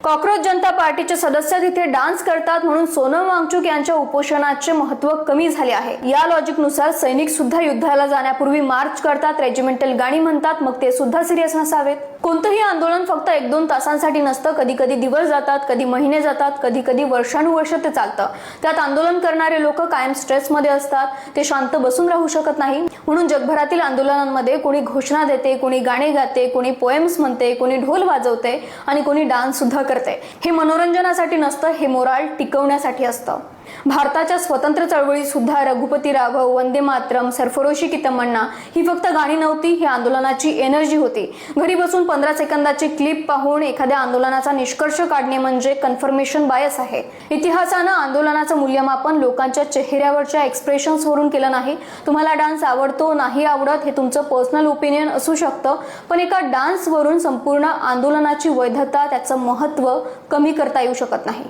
Cockroach जनता पार्टीचे सदस्य तिथे डान्स करतात म्हणून सोनम वांगचुक यांच्या उपोषणाचे महत्त्व कमी झाले आहे। या लॉजिकनुसार सैनिक सुद्धा युद्धाला जाण्यापूर्वी मार्च करतात, रेजिमेंटल गाणी म्हणतात, मग ते सुद्धा सिरियस नसावेत। कोणतेही आंदोलन फक्त 1-2 तासांसाठी नसतं, कधी कधी दिवस जातात, कधी महिने जातात, कधी कधी वर्षानुवर्ष ते चालतं। त्यात आंदोलन करणारे लोक कायम स्ट्रेसमध्ये असतात, ते शांत बसून राहू शकत नाही। म्हणून जगभरातील आंदोलनांमध्ये कोणी घोषणा देते, कोणी गाणे गाते, कोणी पोएम्स म्हणते, कोणी ढोल वाजवते आणि कोणी डान्स सुद्धा करते। हे मनोरंजनासाठी नसतं, हे मोराल टिकवण्यासाठी असतं। भारताच्या स्वतंत्र चळवळीत सुद्धा रघुपती राघव, वंदे मातरम, सरफरोशी की तमन्ना ही फक्त गाणी नव्हती, ही आंदोलनाची एनर्जी होती। घरी बसून 15 सेकंदाची क्लिप पाहून एखाद्या आंदोलनाचा निष्कर्ष काढणे म्हणजे कन्फर्मेशन बायस आहे। इतिहासानं आंदोलनाचं मूल्यमापन लोकांच्या चेहऱ्यावरच्या एक्सप्रेशन्स वरून केलं नाही। तुम्हाला डान्स आवडतो नाही आवडत हे तुमचं पर्सनल ओपिनियन असू शकतं, पण एका डान्स वरून संपूर्ण आंदोलनाची वैधता, त्याचं महत्त्व कमी करता येऊ शकत नाही।